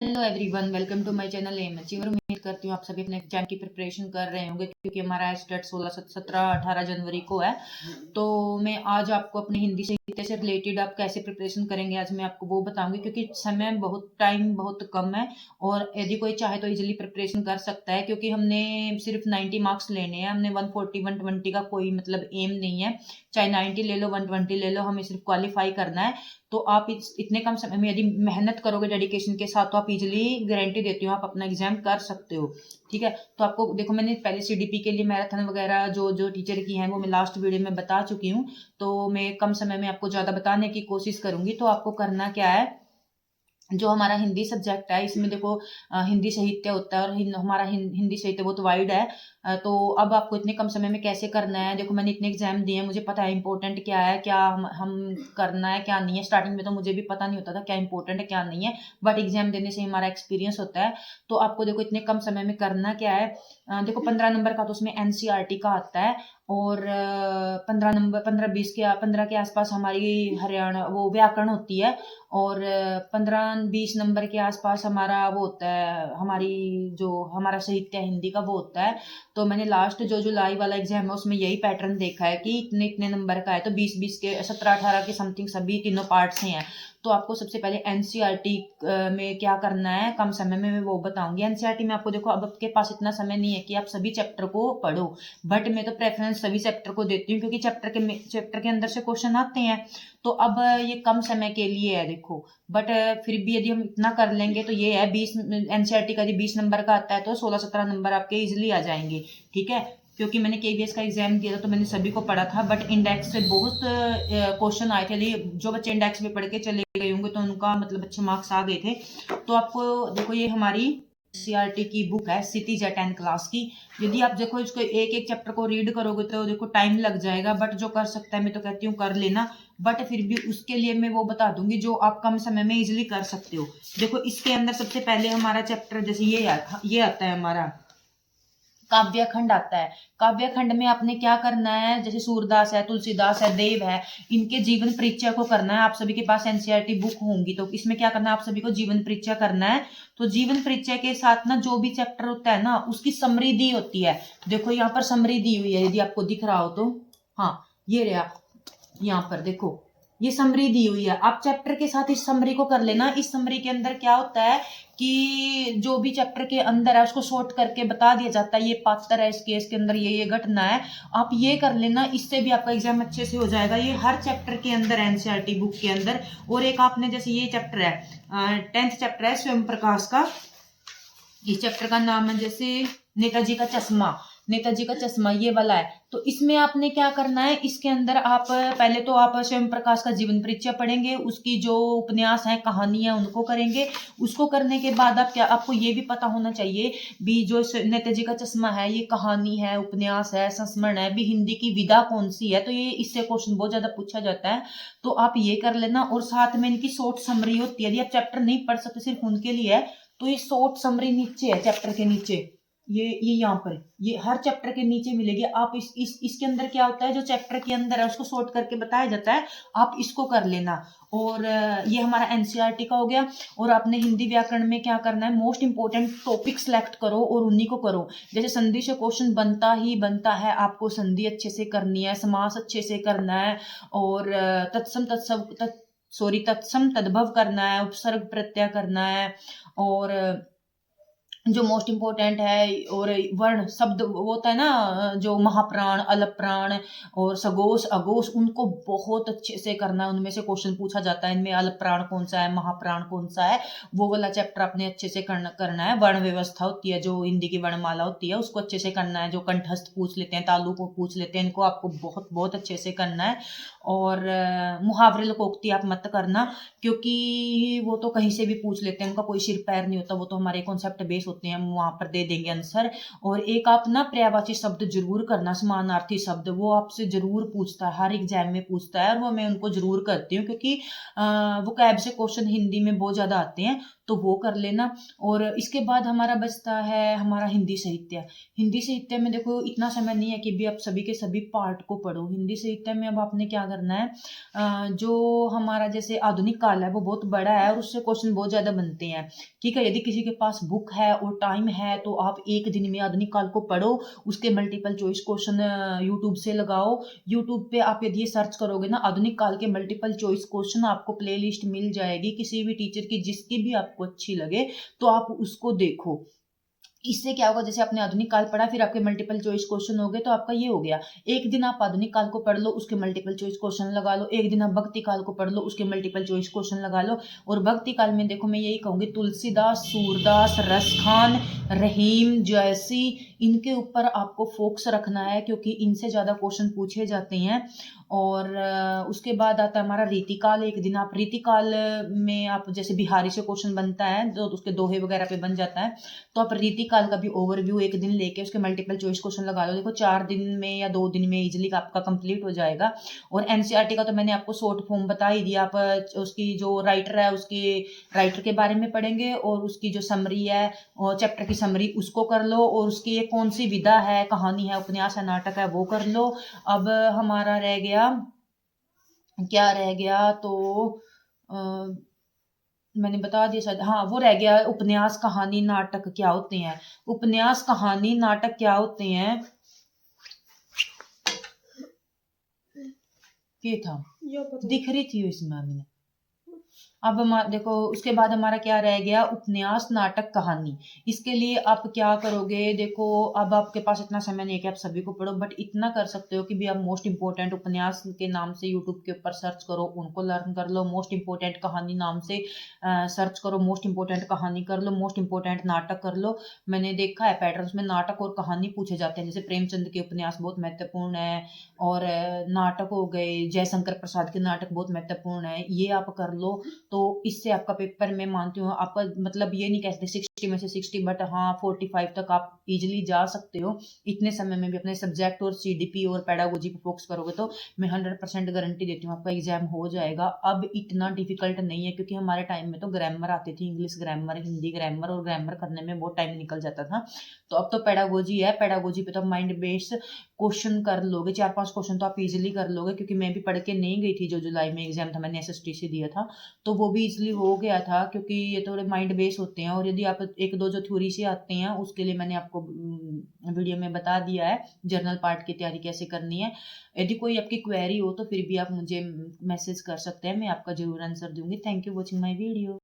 Hello everyone, welcome to my channel M achiever. उम्मीद करती हूँ आप सभी अपने एग्जाम की प्रिपरेशन कर रहे होंगे, क्योंकि हमारा स्टार्ट 16, 17, 18 जनवरी को है। तो मैं आज आपको अपने हिंदी साहित्य से रिलेटेड आप कैसे प्रिपरेशन करेंगे, आज मैं आपको वो बताऊंगी, क्योंकि समय टाइम बहुत कम है और यदि कोई चाहे तो इजिली प्रिपरेशन कर सकता है। क्योंकि हमने सिर्फ 90 मार्क्स लेने हैं, हमने 140 120 का कोई मतलब एम नहीं है। चाहे 90 ले लो 120 ले लो, हमें सिर्फ क्वालिफाई करना है। तो आप इतने कम समय में यदि मेहनत करोगे डेडिकेशन के साथ, तो आप इजिली गारंटी देती हूँ आप अपना एग्जाम कर सकते हो। ठीक है, तो आपको देखो, मैंने पहले सीडीपी के लिए मैराथन वगैरह जो जो टीचर की हैं वो मैं लास्ट वीडियो में बता चुकी हूँ। तो मैं कम समय में आपको ज़्यादा बताने की कोशिश करूंगी। तो आपको करना क्या है, जो हमारा हिंदी सब्जेक्ट है इसमें देखो हिंदी साहित्य होता है और हमारा हिंदी साहित्य बहुत वाइड है। तो अब आपको इतने कम समय में कैसे करना है, देखो मैंने इतने एग्जाम दिए हैं, मुझे पता है इंपॉर्टेंट क्या है, क्या हम करना है क्या नहीं है। स्टार्टिंग में तो मुझे भी पता नहीं होता था क्या इंपॉर्टेंट है क्या नहीं है, बट एग्जाम देने से हमारा एक्सपीरियंस होता है। तो आपको देखो इतने कम समय में करना क्या है। देखो 15 नंबर का तो उसमें एनसीईआरटी का आता है, और 15 नंबर 15 के आसपास हमारी हरियाणा वो व्याकरण होती है, और 15-20 नंबर के आसपास हमारा वो होता है, हमारी जो हमारा साहित्य हिंदी का वो होता है। तो मैंने लास्ट जो जुलाई वाला एग्जाम है उसमें यही पैटर्न देखा है कि इतने इतने नंबर का है, तो 20-20 के 17-18 के समथिंग सभी तीनों पार्ट से हैं। तो आपको सबसे पहले एनसीईआरटी में क्या करना है कम समय में मैं वो बताऊंगी। एनसीईआरटी में आपको देखो, अब आपके पास इतना समय नहीं है कि आप सभी चैप्टर को पढ़ो, बट मैं तो प्रेफरेंस सभी चैप्टर को देती हूँ, क्योंकि चैप्टर के अंदर से क्वेश्चन आते हैं। तो अब ये कम समय के लिए है देखो, बट फिर भी यदि हम इतना कर लेंगे तो ये है 20 एनसीईआरटी का यदि 20 नंबर का आता है तो 16-17 नंबर आपके इजिली आ जाएंगे। ठीक है, क्योंकि मैंने केवीएस का एग्जाम दिया था तो मैंने सभी को पढ़ा था, बट इंडेक्स से बहुत क्वेश्चन आए थे। जो बच्चे इंडेक्स में पढ़ के चले गए होंगे तो उनका मतलब अच्छे मार्क्स आ गए थे। तो आपको देखो, ये हमारी सीआरटी की बुक है, क्षितिज है 10 क्लास की। यदि आप देखो इसको एक एक चैप्टर को रीड करोगे तो देखो टाइम लग जाएगा, बट जो कर सकता है मैं तो कहती हूँ कर लेना। बट फिर भी उसके लिए मैं वो बता दूंगी जो आप कम समय में इजिली कर सकते हो। देखो इसके अंदर सबसे पहले हमारा चैप्टर जैसे ये आता है हमारा काव्य खंड आता है। काव्य खंड में आपने क्या करना है, जैसे सूरदास है, तुलसीदास है, देव है, इनके जीवन परिचय को करना है। आप सभी के पास एनसीईआरटी बुक होंगी तो इसमें क्या करना है, आप सभी को जीवन परिचय करना है। तो जीवन परिचय के साथ ना जो भी चैप्टर होता है ना उसकी समरी दी होती है। देखो यहाँ पर समरी दी हुई है, यदि आपको दिख रहा हो तो, हाँ ये रहा, यहाँ पर देखो ये समरी दी हुई है। आप चैप्टर के साथ इस समरी को कर लेना। इस समरी के अंदर क्या होता है कि जो भी चैप्टर के अंदर है उसको शॉर्ट करके बता दिया जाता है, ये पात्र है, इस केस के अंदर ये घटना है। आप ये कर लेना, इससे भी आपका एग्जाम अच्छे से हो जाएगा। ये हर चैप्टर के अंदर एनसीईआरटी बुक के अंदर। और एक आपने जैसे ये चैप्टर है 10th चैप्टर है स्वयं प्रकाश का। इस चैप्टर का नाम है जैसे नेताजी का चश्मा। नेताजी का चश्मा ये वाला है। तो इसमें आपने क्या करना है, इसके अंदर आप पहले तो आप स्वयं प्रकाश का जीवन परिचय पढ़ेंगे, उसकी जो उपन्यास है कहानी है उनको करेंगे। उसको करने के बाद आप क्या, आपको ये भी पता होना चाहिए भी जो नेताजी का चश्मा है ये कहानी है, उपन्यास है, संस्मरण है भी, हिंदी की विधा कौन सी है। तो ये इससे क्वेश्चन बहुत ज्यादा पूछा जाता है। तो आप ये कर लेना, और साथ में इनकी शॉर्ट समरी होती है। यदि आप चैप्टर नहीं पढ़ सकते सिर्फ उनके लिए है, तो ये शॉर्ट समरी नीचे है चैप्टर के नीचे, ये यहाँ पर, ये हर चैप्टर के नीचे मिलेगी। आप इसके अंदर क्या होता है, जो चैप्टर के अंदर है उसको शॉर्ट करके बताया जाता है, आप इसको कर लेना। और ये हमारा एनसीईआरटी का हो गया। और आपने हिंदी व्याकरण में क्या करना है, मोस्ट इंपोर्टेंट टॉपिक सेलेक्ट करो और उन्हीं को करो। जैसे संधि से क्वेश्चन बनता ही बनता है, आपको संधि अच्छे से करनी है, समास अच्छे से करना है, और तत्सम तद्भव करना है, उपसर्ग प्रत्यय करना है, और जो मोस्ट इंपोर्टेंट है, और वर्ण शब्द वो होता है ना, जो महाप्राण, अलप्राण और सगोश अगोश, उनको बहुत अच्छे से करना है। उनमें से क्वेश्चन पूछा जाता है, इनमें अलप्राण कौन सा है, महाप्राण कौन सा है, वो वाला चैप्टर अपने अच्छे से करना है। वर्ण व्यवस्था होती है, जो हिंदी की वर्णमाला होती है उसको अच्छे से करना है। जो कंठस्थ पूछ लेते हैं, तालु को पूछ लेते हैं, इनको आपको बहुत बहुत अच्छे से करना है। और मुहावरे लोकोक्ति आप मत करना, क्योंकि वो तो कहीं से भी पूछ लेते हैं, उनका कोई सिर पैर नहीं होता, वो तो हमारे कॉन्सेप्ट बेस होते हैं, हम वहां पर दे देंगे आंसर। और एक आप ना पर्यायवाची शब्द जरूर करना, समानार्थी शब्द, वो आपसे जरूर पूछता है, हर एग्जाम में पूछता है, और वो मैं उनको जरूर करती हूँ, क्योंकि वो कैब से क्वेश्चन हिंदी में बहुत ज्यादा आते हैं। तो वो कर लेना। और इसके बाद हमारा बचता है हमारा हिंदी साहित्य। हिंदी साहित्य में देखो इतना समय नहीं है कि भी आप सभी के सभी पार्ट को पढ़ो। हिंदी साहित्य में अब आपने क्या करना है, जो हमारा जैसे आधुनिक काल है वो बहुत बड़ा है और उससे क्वेश्चन बहुत ज़्यादा बनते हैं। ठीक है, यदि किसी के पास बुक है और टाइम है तो आप एक दिन में आधुनिक काल को पढ़ो, उसके मल्टीपल चॉइस क्वेश्चन यूट्यूब से लगाओ। यूट्यूब पे आप यदि ये सर्च करोगे ना आधुनिक काल के मल्टीपल चॉइस क्वेश्चन, आपको प्लेलिस्ट मिल जाएगी किसी भी टीचर की जिसकी भी आपको अच्छी लगे, तो आप उसको देखो। इससे क्या होगा, जैसे आपने आधुनिक काल पढ़ा फिर आपके मल्टीपल चॉइस क्वेश्चन हो गए, तो आपका ये हो गया, एक दिन आप आधुनिक काल को पढ़ लो उसके मल्टीपल चॉइस क्वेश्चन लगा लो, एक दिन आप भक्ति काल को पढ़ लो उसके मल्टीपल चॉइस क्वेश्चन लगा लो। और भक्ति काल में देखो मैं यही कहूंगी तुलसीदास, सूरदास, रसखान, रहीम, जयसी, इनके ऊपर आपको फोकस रखना है क्योंकि इनसे ज्यादा क्वेश्चन पूछे जाते हैं। और उसके बाद आता है हमारा रीतिकाल। एक दिन आप रीतिकाल में आप जैसे बिहारी से क्वेश्चन बनता है तो उसके दोहे वगैरह पे बन जाता है, तो आप रीतिकाल का भी ओवरव्यू एक दिन लेके उसके मल्टीपल चॉइस क्वेश्चन लगा लो। देखो 4 दिन में या 2 दिन में इजिली आपका कंप्लीट हो जाएगा। और एनसीईआरटी का तो मैंने आपको शॉर्ट फॉर्म बता ही दिया। आप उसकी जो राइटर है उसके राइटर के बारे में पढ़ेंगे और उसकी जो समरी है और चैप्टर की समरी उसको कर लो, और उसकी ये कौन सी विधा है, कहानी है, उपन्यास है, नाटक है, वो कर लो। अब हमारा रह गया, क्या रह गया, तो मैंने बता दिया शायद, हाँ वो रह गया उपन्यास, कहानी, नाटक क्या होते हैं। उपन्यास, कहानी, नाटक क्या होते हैं, ये था, दिख रही थी इसमें मैंने। अब हम देखो उसके बाद हमारा क्या रह गया, उपन्यास, नाटक, कहानी। इसके लिए आप क्या करोगे, देखो अब आपके पास इतना समय नहीं है कि आप सभी को पढ़ो, बट इतना कर सकते हो कि भी आप मोस्ट इंपोर्टेंट उपन्यास के नाम से यूट्यूब के ऊपर सर्च करो, उनको लर्न कर लो। मोस्ट इंपोर्टेंट कहानी नाम से सर्च करो, मोस्ट इंपोर्टेंट कहानी कर लो, मोस्ट इंपोर्टेंट नाटक कर लो। मैंने देखा है पैटर्न्स में नाटक और कहानी पूछे जाते हैं, जैसे प्रेमचंद के उपन्यास बहुत महत्वपूर्ण है, और नाटक हो गए, जयशंकर प्रसाद के नाटक बहुत महत्वपूर्ण है, ये आप कर लो। तो इससे आपका पेपर मैं मानती हूँ आपका, मतलब ये नहीं कहते 60 में से 60, बट हाँ 45 तक आप इजिली जा सकते हो। इतने समय में भी अपने सब्जेक्ट और सीडीपी और पेडागोजी पे फोकस करोगे तो मैं 100% गारंटी देती हूँ आपका एग्जाम हो जाएगा। अब इतना डिफिकल्ट नहीं है, क्योंकि हमारे टाइम में तो ग्रामर आती थी, इंग्लिश ग्रामर, हिंदी ग्रामर, और ग्रामर करने में बहुत टाइम निकल जाता था। तो अब तो पेडागोजी है, पेडागोजी पे तो माइंड बेस्ड क्वेश्चन कर लोगे, 4-5 क्वेश्चन तो आप इजिली कर लोगे, क्योंकि मैं भी पढ़ के नहीं गई थी, जो जुलाई में एग्जाम था मैंने एसएसटी से दिया था, तो वो भी इजिली हो गया था, क्योंकि ये थोड़े माइंड बेस होते हैं। और यदि आप एक दो जो थ्योरी से आते हैं उसके लिए मैंने आपको वीडियो में बता दिया है जर्नल पार्ट की तैयारी कैसे करनी है। यदि कोई आपकी क्वेरी हो तो फिर भी आप मुझे मैसेज कर सकते हैं, मैं आपका जरूर आंसर दूंगी। Thank you watching my video.